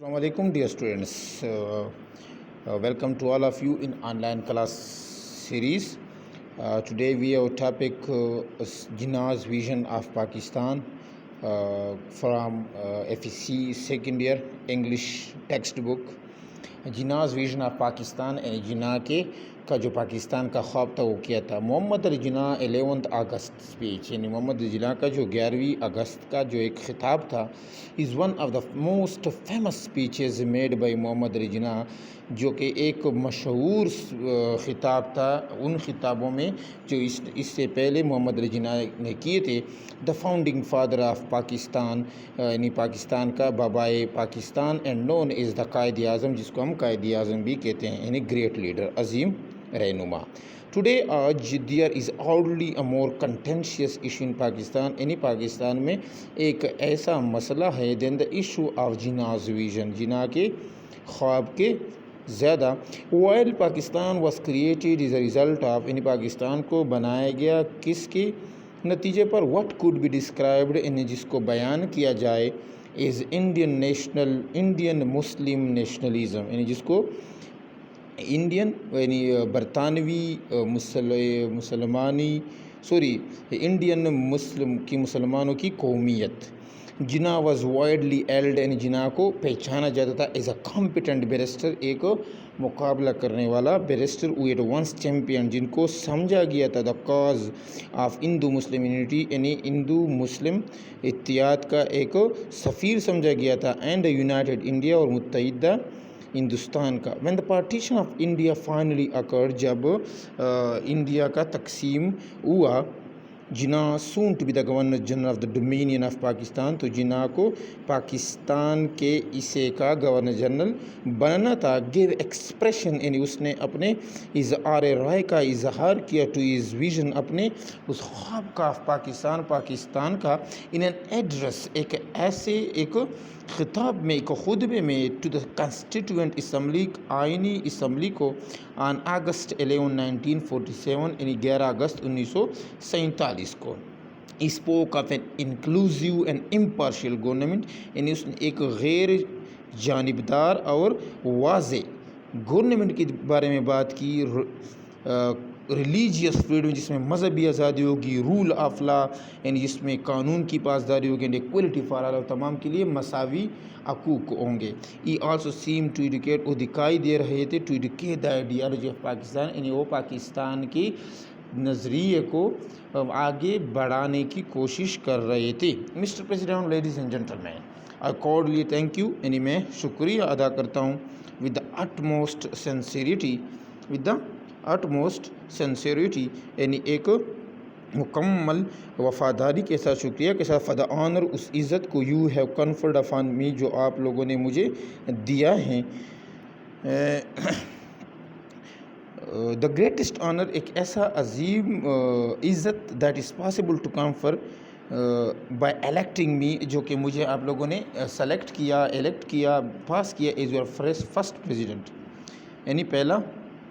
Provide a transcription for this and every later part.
Assalamu alaikum, dear students. Welcome to all of you in online class series. Today we have topic Jinnah's Vision of Pakistan from FEC second year English textbook. Jinnah's vision of Pakistan यानी जिन्ना के का जो पाकिस्तान का ख्वाब था वो किया था। मोहम्मद अली जिन्ना 11 अगस्त स्पीच यानी मोहम्मद अली जिन्ना का जो 11 अगस्त का जो एक खिताब था is one of the most famous speeches made by Muhammad Ali Jinnah, जो कि एक मशहूर खिताब था उन खिताबों में जो इससे पहले मोहम्मद अली जिन्ना ने किए थे। The founding father of Pakistan यानी पाकिस्तान का बाबाए Pakistan and known is the Quaid Azam, जिसको हम कायद आज़म भी कहते हैं, यानी ग्रेट लीडर, अजीम रहनुमा। टुडे आज there is already a more contentious issue in Pakistan, यानी पाकिस्तान में एक ऐसा मसला है then the issue of Jinnah's vision, Jinnah के ख्वाब के ज़्यादा। While Pakistan was created is a result of, यानी पाकिस्तान को बनाया गया किसके नतीजे पर, व्हाट कुड बी डिस्क्राइब्ड, यानी जिसको बयान किया जाए इज़ इंडियन मुस्लिम नेशनलिज़म, यानी जिसको इंडियन यानी बरतानवी इंडियन मुसलमानों की कौमियत। जिन्ना वॉज वाइडली एल्ड, यानी जिन्ना को पहचाना जाता था एज अ कॉम्पिटेंट बैरिस्टर, एक मुकाबला करने वाला barrister, who at once champion, जिनको समझा गया था the cause of Hindu Muslim unity, यानी हिंदू मुस्लिम इत्तेहाद का एक सफ़ीर समझा गया था, एंड यूनाइटेड इंडिया, और मुत्तहिदा हिंदुस्तान का। When the partition of India finally occurred, जब इंडिया का तकसीम हुआ, Jinnah soon to be the governor general of the dominion of Pakistan, तो जिन्ना को पाकिस्तान के हिस्से का गवर्नर जनरल बनना था। गिव एक्सप्रेशन, यानी उसने अपने इज़हार राय का इजहार किया, टू इज़ विजन, अपने उस ख्वाब का पाकिस्तान का, इन एन एड्रेस, एक ऐसे एक खिताब में, एक खुतबे में, टू द कॉन्स्टिट्यूएंट असम्बली, आइनी असम्बली को, ऑन अगस्त 11 1947, यानी 11 अगस्त 1947 को। Spoke of an inclusive and impartial government, यानी उसने एक गैर जानिबदार और वाज़े गवर्नमेंट के बारे में बात की। रिलीजियस फ्रीडम, जिसमें मजहबी आज़ादी होगी, रूल ऑफ लॉ, यानी जिसमें कानून की पासदारी होगी, एंड इक्वलिटी फॉर ऑल, तमाम के लिए मसावी हकूक़ होंगे। He also seem to advocate, वो दिखाई दे रहे थे, to advocate the ideology of Pakistan, यानी वो पाकिस्तान के नज़रिए को आगे बढ़ाने की कोशिश कर रहे थे। Mister president, ladies and gentleman, I cordially thank you, यानी मैं शुक्रिया अदा करता हूँ विद द अटमोस्ट सेंसियरिटी, यानी एक मुकम्मल वफादारी के साथ, शुक्रिया के साथ, फॉर द ऑनर, उस इज़्ज़त को, यू हैव कन्फर्ड अपॉन मी, जो आप लोगों ने मुझे दिया है। द ग्रेटेस्ट ऑनर, एक ऐसा अजीम इज़्ज़त, that is possible to confer by electing me, जो कि मुझे आप लोगों ने सेलेक्ट किया, इलेक्ट किया, पास किया एज योर फर्स्ट प्रेसिडेंट, यानी पहला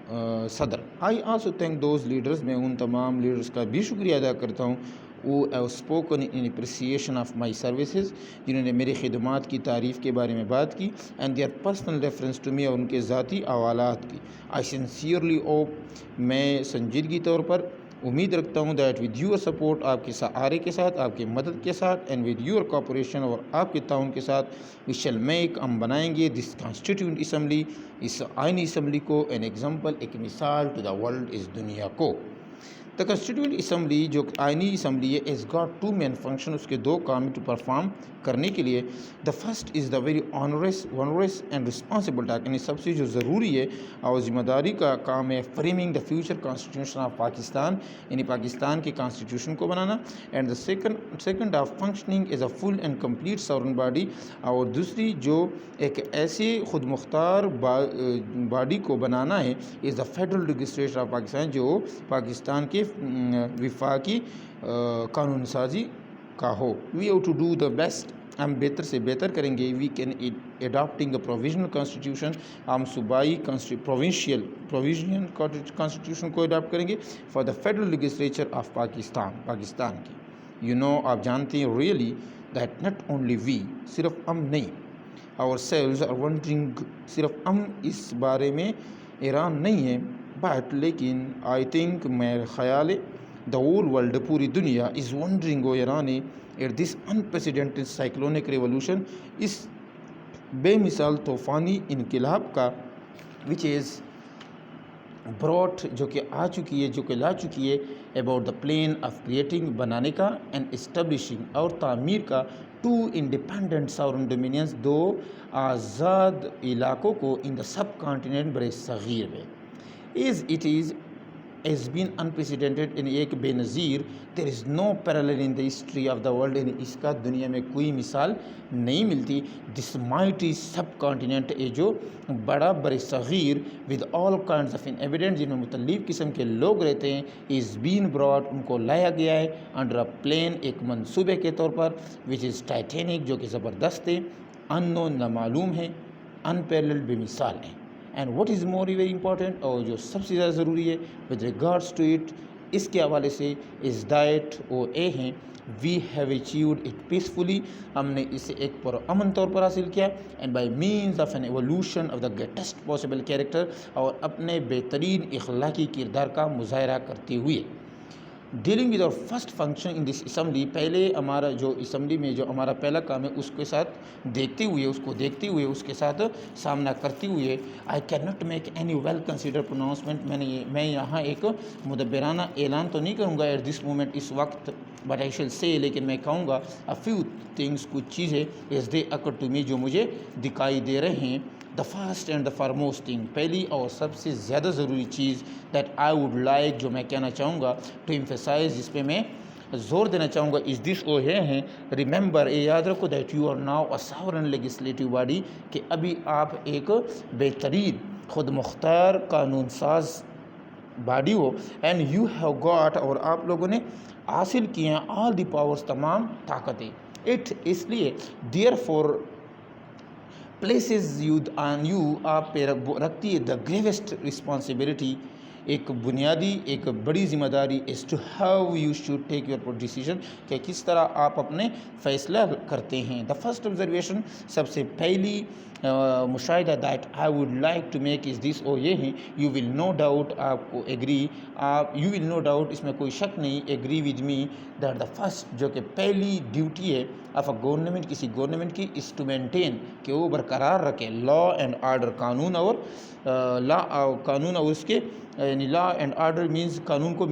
सदर। I also thank those leaders, मैं उन तमाम लीडर्स का भी शुक्रिया अदा करता हूँ, वो have spoken in appreciation of my services, जिन्होंने मेरी खिदमात की तारीफ़ के बारे में बात की, and their personal reference to me, और उनके ज़ाती हवालात की। आई सिंसियरली होप, मैं संजीदगी तौर पर उम्मीद रखता हूँ, दैट विद यूर सपोर्ट, आपके सहारे के साथ, आपकी मदद के साथ, एंड विद यूर कोऑपरेशन, और आपके ताउन के साथ, वी शैल मेक, हम बनाएंगे दिस कॉन्स्टिट्यूएंट असम्बली, इस आइनी असम्बली को, एन एग्जाम्पल, एक मिसाल टू द वर्ल्ड, इस दुनिया को। द कॉन्स्टिट्यूएंट असम्बली, जो आइनी असम्बली है, is got two main function, उसके दो काम टू परफॉर्म करने के लिए। The first is the very onerous and responsible task, यानी सबसे जो ज़रूरी है और ज़िम्मेदारी का काम है, framing the future constitution of Pakistan, यानी पाकिस्तान के कॉन्स्टिट्यूशन को बनाना। And the second of functioning as a full and complete sovereign body, और दूसरी जो एक ऐसे खुद मुख्तार बॉडी को बनाना है, is the federal legislature of Pakistan, जो पाकिस्तान के विफाकी कानून साजी का हो। We have to do the best, हम बेहतर से बेहतर करेंगे। We can adopting a provisional constitution, हम सूबाई प्रोविंशियल कॉन्स्टिट्यूशन को अडॉप्ट करेंगे for the federal legislature of Pakistan की। आप जानते हैं really that not only we, सिर्फ हम नहीं, आवर सेल्व्स आर वंडरिंग, सिर्फ हम इस बारे में हैरान नहीं है, बट लेकिन आई थिंक, मेरा ख्याल है, द होल वर्ल्ड, पूरी दुनिया, इज़ वंडरिंग, वो हैरान है, at this unprecedented cyclonic revolution, इस बेमिसाल तूफ़ानी इनकलाब का, विच इज़ ब्रॉट, जो कि आ चुकी है, जो कि ला चुकी है, about the plan of creating, बनाने का, एंड इस्टब्लिशिंग, और तामीर का, टू इंडिपेंडेंट सॉवरेन डोमिनियंस, दो आज़ाद इलाकों को, इन द सब कॉन्टिनेंट बर सग़ीर में, is it is has been unprecedented, in एक Benazir, there is no parallel in the history of the world, यानी इसका दुनिया में कोई मिसाल नहीं मिलती। this mighty subcontinent, ये जो बड़ा बर सग़ीर, with all kinds of inhabitants, जिनमें मुख्तलिफ़ किस्म के लोग रहते हैं, is been brought, उनको लाया गया है, under a plan, एक मंसूबे के तौर पर, which is titanic, जो कि ज़बरदस्त है, unknown, नामालूम है, unparalleled, बेमिसाल है, and what is more very important, और जो सबसे ज़्यादा ज़रूरी है विद रिगार्ड्स टू इट, इसके हवाले से, इज़ दैट वो ए हैं, we have achieved it peacefully, हमने इसे एक पुरअमन तौर पर हासिल किया, and by means of an evolution of the greatest possible character, और अपने बेहतरीन इखलाकी किरदार का मुजाहरा करते हुए। Dealing with our first function in this assembly, पहले हमारा जो असम्बली में जो हमारा पहला काम है, उसके साथ देखते हुए उसके साथ सामना करते हुए, आई can not make any well consider pronouncement, मैं यहाँ एक मुदब्बराना ऐलान तो नहीं करूँगा एट दिस मोमेंट, इस वक्त, बट आई शैल से, लेकिन मैं कहूँगा अ फ्यू थिंग्स, कुछ चीज़ें, as they occur to me, जो मुझे दिखाई दे रहे हैं। The first and the foremost thing, पहली और सबसे ज़्यादा ज़रूरी चीज़, दैट आई वुड लाइक, जो मैं कहना चाहूँगा, टू एम्फेसाइज, जिस पे मैं ज़ोर देना चाहूँगा, इज़ दिस, वो हैं, रिमेंबर, ये याद रखो, that you are now a sovereign legislative body, कि अभी आप एक बेहतरीन खुद मुख्तार कानून साज बॉडी हो, एंड यू हैव गॉट, और आप लोगों ने हासिल किए हैं, ऑल द पावर्स, तमाम ताकतें, इट, इसलिए, therefore places you on you, आप पे रखती है द ग्रेवेस्ट रिस्पॉन्सिबिलिटी, एक बुनियादी, एक बड़ी ज़िम्मेदारी, is to how you should take your decision, कि किस तरह आप अपने फ़ैसला करते हैं। द फर्स्ट ऑब्जर्वेशन, सबसे पहली मुशाहिदा that I would like to make is this, और ये हैं, यू विल नो डाउट, आपको एग्री, आप, यू विल नो डाउट, इसमें कोई शक नहीं, agree with me, that the first, जो कि पहली ड्यूटी है ऑफ अ गवर्नमेंट, किसी गवर्नमेंट की, इज़ टू मेंटेन, कि वो बरकरार रखे, लॉ एंड आर्डर, कानून और कानून, और उसके, यानी लॉ एंड आर्डर मीन्स, कानून को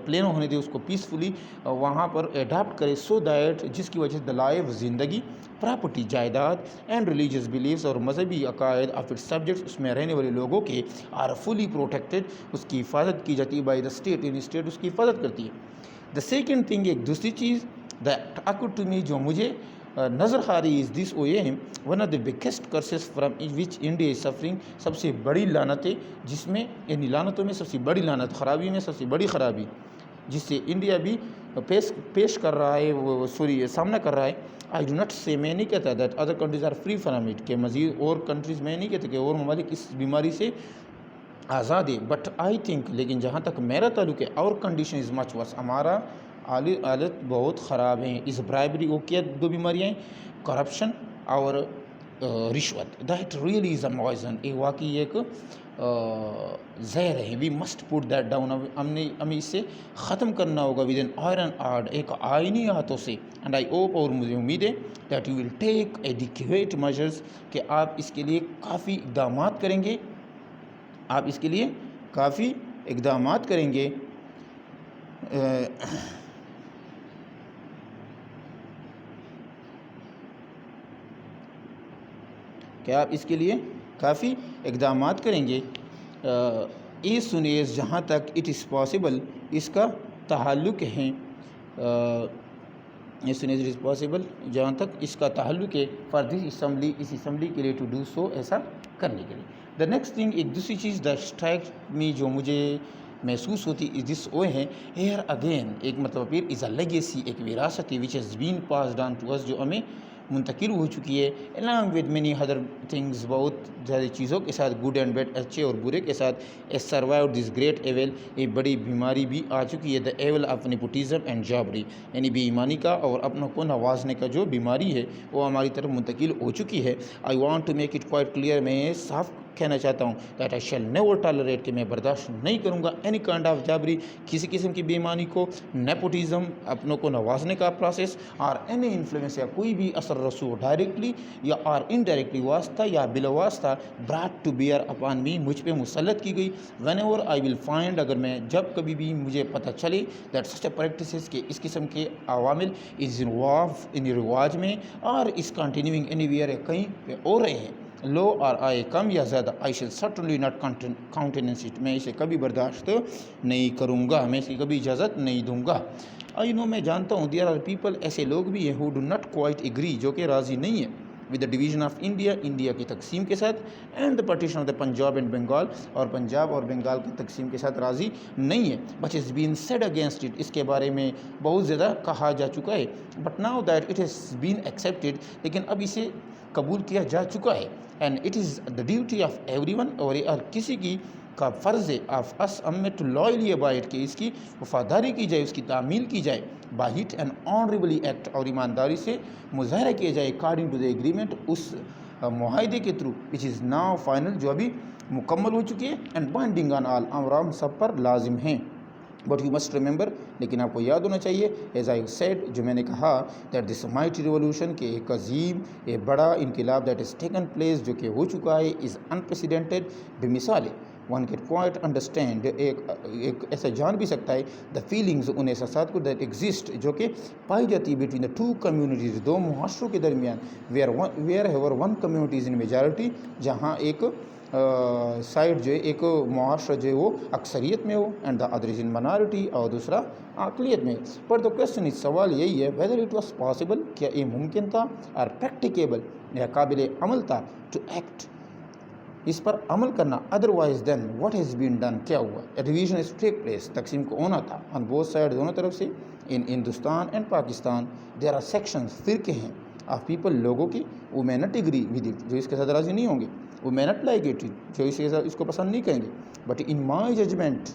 प्लेन होने दे, उसको पीसफुली वहाँ पर अडाप्ट करे, सो दैट, जिसकी वजह से द लाइफ, ज़िंदगी, प्रॉपर्टी, जायदाद, एंड रिलीजियस बिलीव्स, और मजहबी अकायद ऑफ इट्स सब्जेक्ट्स, उसमें रहने वाले लोगों के, आर फुली प्रोटेक्टेड, उसकी हिफाजत की जाती है by the state, in state उसकी हिफाजत करती है। द सेकेंड थिंग, एक दूसरी चीज़, दैट अकर टू मी, जो मुझे नज़र आ रही, इज़ दिस, ओ ये है, one of the biggest curses from which India is suffering, सबसे बड़ी लानत है, जिसमें, यानी लानतों में सबसे बड़ी लानत, ख़राबी में सबसे बड़ी ख़राबी, जिससे इंडिया भी पेश कर रहा है, वो सामना कर रहा है। आई डू नॉट से, मैं नहीं कहता that other countries are free from it, के मज़ीद और कंट्रीज़, मैं नहीं कहता कि और ममालिक इस बीमारी से आज़ाद है, बट आई थिंक, लेकिन जहाँ तक मेरा ताल्लुक है, our condition is much worse, हमारा हालत बहुत ख़राब है। इस ब्राइबरी, वो क्या दो बीमारियाँ हैं, करप्शन और रिश्वत, that really is a poison, ये वाकई एक जहर है। We must put that down, हमें इससे ख़त्म करना होगा विद एन आयरन आर्ड, एक आइनी हाथों से, एंड आई होप, और मुझे उम्मीद है, that you will take adequate measures, कि आप इसके लिए काफ़ी इक़दाम करेंगे, आप इसके लिए काफ़ी इक़दाम करेंगे। क्या आप इसके लिए काफ़ी इक़दाम करेंगे। इस सुनेस, जहाँ तक इट इज़ पॉसिबल, इसका ताल्लुक़ है, इस सुनेस इट इज़ पॉसिबल, जहाँ तक इसका ताल्लुक़ है, फॉर दिस असम्बली, इस असम्बली के लिए, टू डू सो, ऐसा करने के लिए। द नेक्स्ट थिंग, एक दूसरी चीज़ दैट स्ट्राइक मी, जो मुझे महसूस होती, इज़ दिस, ओ है, हेयर अगेन, एक मतलब फिर, इज़ अ लेगेसी, एक विरासत है, which has been passed on to us, जो हमें منتقل ہو چکی ہے along with many other things, بہت ساری چیزوں کے ساتھ good and bad, اچھے اور برے کے ساتھ. has survived this great evil, ایک بڑی بیماری بھی آ چکی ہے, the evil of nepotism and jobbery, یعنی بے ایمانی کا اور اپنوں کو نوازنے کا جو بیماری ہے وہ ہماری طرف منتقل ہو چکی ہے. I want to make it quite clear, میں صاف کہنا چاہتا ہوں that I shall never tolerate, کہ میں برداشت نہیں کروں گا any kind of jobbery, کسی قسم کی بے ایمانی کو, nepotism اپنوں کو نوازنے کا پروسیس, اور any influence یا کوئی بھی اثر رسوخ ڈائریکٹلی یا اور انڈائریکٹلی واسطہ یا بلا واسطہ brought to bear upon me, مجھ پہ مسلط کی گئی. whenever I will find, اگر میں جب کبھی بھی مجھے پتہ چلے that such a practices, کہ اس قسم کے عوامل is involved in رواج میں اور اس continuing anywhere کہیں پہ ہو رہے ہیں, لو اور آئے کم یا زیادہ, I shall certainly not countenance it, میں اسے کبھی برداشت نہیں کروں گا, میں اسے کبھی اجازت نہیں دوں گا. I know, میں جانتا ہوں, there are people, ایسے لوگ بھی ہیں who do not quite agree, جو کہ راضی نہیں ہیں with the division of India, India کی تقسیم کے ساتھ, and the partition of the Punjab and Bengal, اور پنجاب اور بنگال کی تقسیم کے ساتھ راضی نہیں ہے. but it's been said against it, اس کے بارے میں بہت زیادہ کہا جا چکا ہے. but now that it has been accepted, لیکن اب اسے قبول کیا جا چکا ہے. and it is the duty of everyone, اور کسی کی کا فرض ہے of us ہم میں to loyally abide, کہ اس کی وفاداری کی جائے, اس کی تعمیل کی جائے, by it and honorably act, اور ایمانداری سے مظاہرہ کیا جائے according to the agreement, اس معاہدے کے through which is now final, جو ابھی مکمل ہو چکی ہے, and binding on all, ہم سب پر لازم ہیں. but you must remember, لیکن آپ کو یاد ہونا چاہیے, as I said, جو میں نے کہا, that this mighty revolution, کہ ایک عظیم ایک بڑا انقلاب that has taken place, جو کہ ہو چکا ہے, is unprecedented, بے مثال ہے. one can quite understand, ایک ایسا جان بھی سکتا ہے, the feelings, ان احساسات کو that exist, جو کہ پائی جاتی ہے between the two communities, دو معاشروں کے درمیان, wherever one community is in majority, جہاں ایک سائڈ جو ہے, ایک معاشرہ جو ہے وہ اکثریت میں ہو, and the other is in minority, اور دوسرا اقلیت میں. but the question is, سوال یہی ہے, whether it was possible, کیا یہ ممکن تھا, اور practicable, یا قابل عمل تھا, to act, اس پر عمل کرنا, otherwise then what has been done, کیا ہوا. a division is to take place, تقسیم کو ہونا تھا, on both sides, دونوں طرف سے, in Hindustan and Pakistan. there are sections, فرقے ہیں, of people, لوگوں کی, who may not agree with it, جو اس کے ساتھ راضی نہیں ہوں گے, who may not like it, جو اس کو پسند نہیں کریں گے. but in my judgment,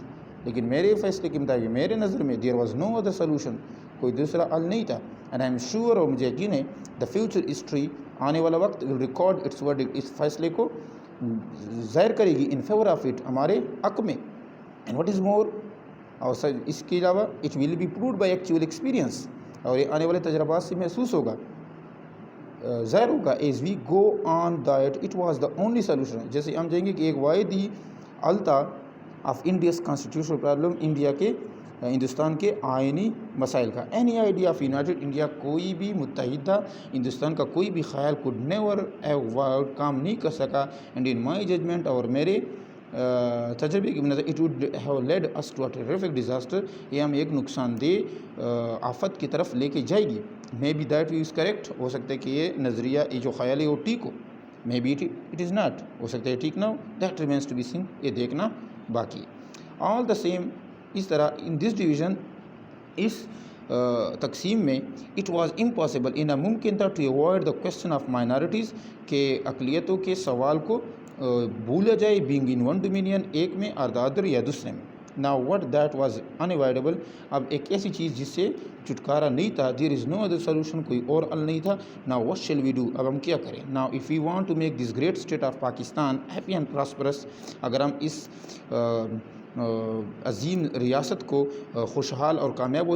لیکن میرے فیصلے کے مطابق, میرے نظر میں, there was no other solution, کوئی دوسرا حل نہیں تھا. and I am sure, اور مجھے یقین ہے, the future history, آنے والا وقت, will record its verdict, اس فیصلے کو ظاہر کرے گی, in favor of it, ہمارے حق میں. and what is more, اور اس کے علاوہ, it will be proved by actual experience, اور یہ آنے والے تجربات سے محسوس ہوگا, ظاہر ہوگا, as we go on, that it was the only solution, جیسے ہم جائیں گے کہ ایک واحد ہی حل تھا of India's constitutional problem, India کے, ہندوستان کے آئینی مسائل کا. any idea of united India, کوئی بھی متحدہ ہندوستان کا کوئی بھی خیال could never have worked, کام نہیں کر سکا. and in my judgment, اور میرے تجربے کی نظر, it would have led us to a terrific disaster, یہ ہم ایک نقصان دہ آفت کی طرف لے کے جائے گی. maybe that view is correct, ہو سکتا ہے کہ یہ نظریہ, یہ جو خیال ہے وہ ٹھیک ہو, maybe it is not, ہو سکتا ہے ٹھیک نہ ہو, that remains to be seen, یہ دیکھنا باقی. all the same, اس طرح in this division, اس تقسیم میں, it was impossible, ناممکن تھا, to avoid the question of minorities, کہ اقلیتوں کے سوال کو بھولا جائے, being in one dominion, ایک میں, or the other, یا دوسرے میں. now what that was unavoidable, اب ایک ایسی چیز جس سے چھٹکارا نہیں تھا, there is no other solution, کوئی اور حل نہیں تھا. now what shall we do, اب ہم کیا کریں. now if we want to make this great state of Pakistan happy and prosperous, اگر ہم اس عظیم ریاست کو خوشحال اور کامیاب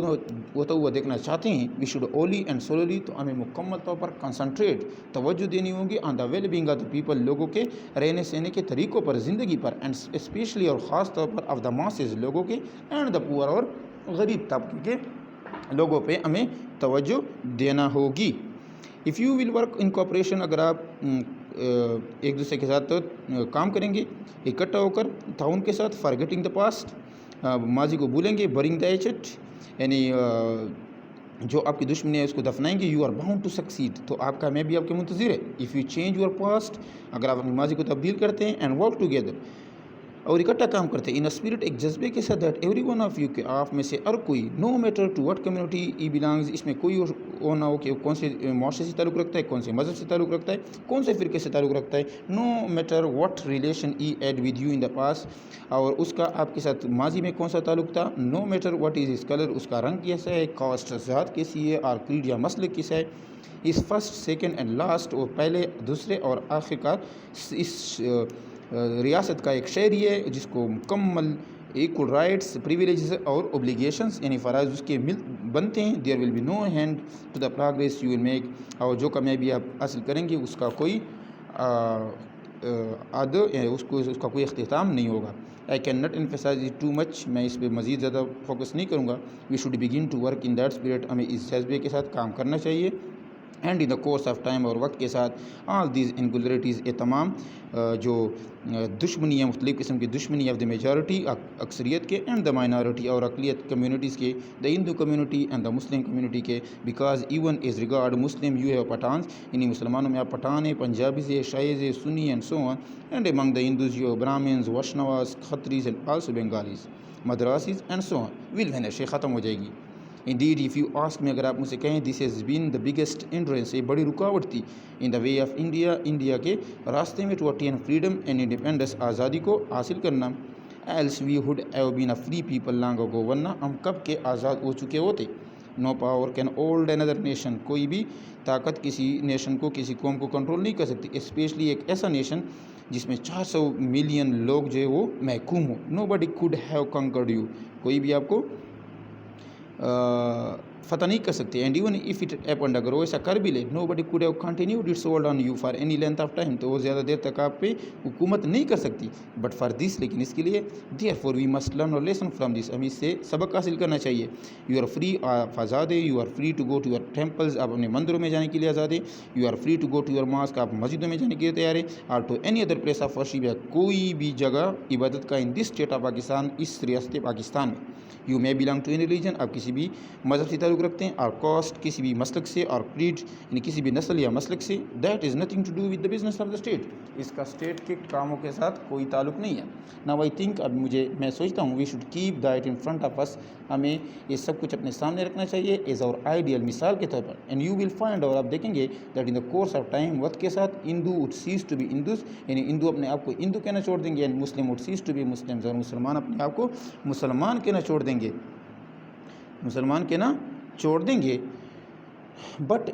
ہوتا ہوا دیکھنا چاہتے ہیں, we should only and solely, تو ہمیں مکمل طور پر کنسنٹریٹ, توجہ دینی ہوگی, on the well being of the people, لوگوں کے رہنے سہنے کے طریقوں پر, زندگی پر, and especially, اور خاص طور پر, of the masses, لوگوں کے, and the poor, اور غریب طبقے کے لوگوں پہ ہمیں توجہ دینا ہوگی. if you will work in cooperation, اگر آپ ایک دوسرے کے ساتھ کام کریں گے اکٹھا ہو کر, تعاون کے ساتھ, forgetting the past, ماضی کو بھولیں گے, burying the hatchet, یعنی جو آپ کی دشمنی ہے اس کو دفنائیں گے, you are bound to succeed, تو آپ کامیابی آپ کے منتظر ہے. if you change your past, اگر آپ اپنی ماضی کو تبدیل کرتے ہیں, and work together, और इकट्ठा काम करते हैं इन स्पिरिट, एक जज्बे के साथ, that every one of you, कि आप में से हर कोई, no matter to what community he belongs, इसमें कोई वो ना हो कि कौन से मुआशरे से ताल्लुक़ रखता है, कौन से मज़हब से ताल्लुक़ रखता है, कौन से फ़िरके से ताल्लुक़ रखता है, no matter what relation he had with you in the past, और उसका आपके साथ माजी में कौन सा ताल्लुक़ था, no matter what is his colour, उसका रंग कैसा है, कास्ट ज़ात कैसी है, और क्रीड या मसलक किसा है, इस फर्स्ट सेकेंड एंड लास्ट, और पहले दूसरे और आखिरकार इस रियासत का एक शहरी है जिसको मुकम्मल इक्वल राइट्स, प्रिविलेजेस और ओब्लिगेशंस यानी फ़राइज़ उसके बनते हैं। There will be no hand to the progress you will make, और जो कामयाबी आप हासिल करेंगे उसका कोई उसका कोई अख्तिताम नहीं होगा। I can not emphasise too much, मैं इस पर मज़ीद ज़्यादा फोकस नहीं करूँगा। We should begin to work in that spirit, हमें इस जज्बे के साथ काम करना चाहिए। And in the course of time, और वक्त के साथ ऑल दीज इनगुलरिटीज़, ये तमाम जो दुश्मनियाँ, मुख्तलिफ़ किस्म की दुश्मनी ऑफ द मेजॉरिटी, अक्सरियत के, एंड द माइनॉरिटी, और अक़लियत कम्यूनिटीज़ के, the Hindu community and the Muslim community के, because even is regard Muslim you have Pathan, इन्हीं मुसलमानों में आप पठान हैं, पंजाबीज़ है, शाइज़ है, Sunni and so on, and among the Hindus you have Brahmins, Vaishnavas, Khatris and also Bengalis, Madrasis and so on, will vanish, ख़त्म हो जाएगी। इंडीड इफ़ यू आस्क में, अगर आप मुझसे कहें, this has been the biggest hindrance, ये बड़ी रुकावट थी, in the way of India, India के रास्ते में, to attain freedom and independence, आज़ादी को हासिल करना, else we would have been a free people long ago, वरना हम कब के आज़ाद हो चुके होते। No power can hold another nation, कोई भी ताकत किसी नेशन को, किसी कौम को कंट्रोल नहीं कर सकती, स्पेशली एक ऐसा नेशन जिसमें 400 मिलियन लोग जो है वो महकूम हो। Nobody could have conquered you, कोई भी आपको फ़तह नहीं कर सकते। And even if it happened, अगर वो ऐसा कर भी ले, nobody could have continued its hold on you for any length of time, तो वो ज़्यादा देर तक आप पे हुकूमत नहीं कर सकती। बट फॉर दिस, लेकिन इसके लिए, देयरफॉर वी मस्ट लर्न और लेसन फ्रॉम दिस, हमें इससे सबक हासिल करना चाहिए। यू आर फ्री, आप आज़ाद है, you are free to go to your temples, आप अपने मंदिरों में जाने के लिए आज़ाद है, you are free to go to your mosque, आप मस्जिदों में जाने के लिए तैयार है, और to any other place of worship, या कोई भी जगह इबादत का, in this state of Pakistan, इस रियासत पाकिस्तान में। You may belong to any religion, आप किसी भी मज़हब से ताल्लुक़ रखते हैं, और कास्ट किसी भी मसलक से, और क्रीड यानी किसी भी नस्ल या मसलक से, that is nothing to do with the business of the state, इसका स्टेट के कामों के साथ कोई ताल्लुक़ नहीं है। नाउ आई थिंक, अब मैं सोचता हूँ, we should keep that in front of us, हमें ये सब कुछ अपने सामने रखना चाहिए एज आवर आइडियल, मिसाल के तौर पर। एंड यू विल फाइंड, और आप देखेंगे that in the course of time, वक्त के साथ, Hindu would cease to be Hindus, यानी हिंदू अपने आप को हिंदू कहना छोड़ देंगे, and Muslim would cease to be Muslims, और मुसलमान अपने आप को मुसलमान कहना छोड़ देंगे, मुसलमान कहना छोड़ देंगे। बट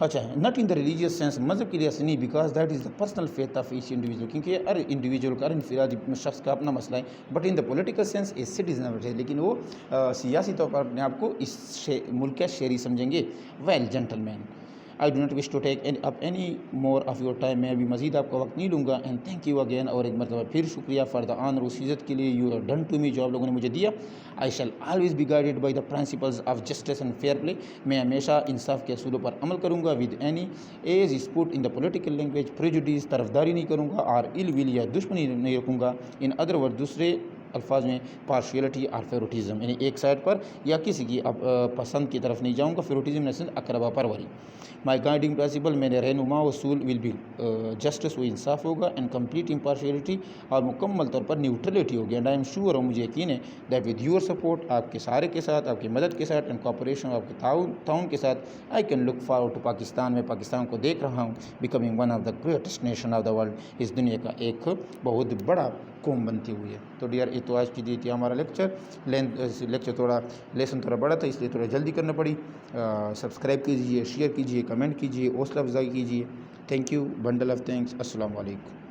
अच्छा, not in the religious sense, मज़हब के लिहाज से नहीं, because that is the personal faith of each individual, क्योंकि हर इंडिविजुअल का, हर इनफरादी शख्स का अपना मसला है। But in the political sense a citizen of, लेकिन वो सियासी तौर पर अपने आप को इस मुल्क का शहरी समझेंगे। Well gentleman, I do not wish to take up any more of your time, मैं अभी मज़ीद आपका वक्त नहीं लूँगा। एंड थैंक यू अगेन, और एक मरतबा फिर शुक्रिया फॉर द ऑनर, उस इज़्ज़त के लिए you have done to me, जो आप लोगों ने मुझे दिया। I shall always be guided by the principles of justice and fair play, मैं हमेशा इंसाफ के असूलों पर अमल करूँगा। With any as is put in the political language, prejudice, तरफदारी नहीं करूँगा, और इल विल या दुश्मनी नहीं रखूँगा। इन अदर वर्ड, दूसरे अल्फाज में, पार्शियलिटी और फेवरेटिज़म, यानी एक साइड पर या किसी की पसंद की तरफ नहीं जाऊँगा। फेवरेटिज़म ने सिर्फ अकरबा परवरी। माई गाइडिंग प्रिंसिपल, मेरे रहनुमा उसूल विल बी जस्टिस, वो इंसाफ होगा, एंड कंप्लीट इम्पार्शियलिटी, और मुकम्मल तौर पर न्यूट्रलिटी होगी। एंड आई एम श्योर, और मुझे यकीन है, दैट विद योर सपोर्ट, आपके सहारे के साथ, आपकी मदद के साथ, एंड कोऑपरेशन, आपके ताउन के साथ, I can look forward to Pakistan. मैं पाकिस्तान को देख रहा हूँ becoming one of the greatest nation of the world, इस दुनिया का एक बहुत बड़ा कौम बनती हुई है। तो डियर, ये तो आज की दी थी हमारा लेक्चर थोड़ा लेसन थोड़ा बड़ा था, इसलिए थोड़ा जल्दी करना पड़ी। सब्सक्राइब कीजिए, शेयर कीजिए, कमेंट कीजिए, हौसला अफजाई कीजिए। Thank you, bundle of thanks. अस्सलाम वालेकुम।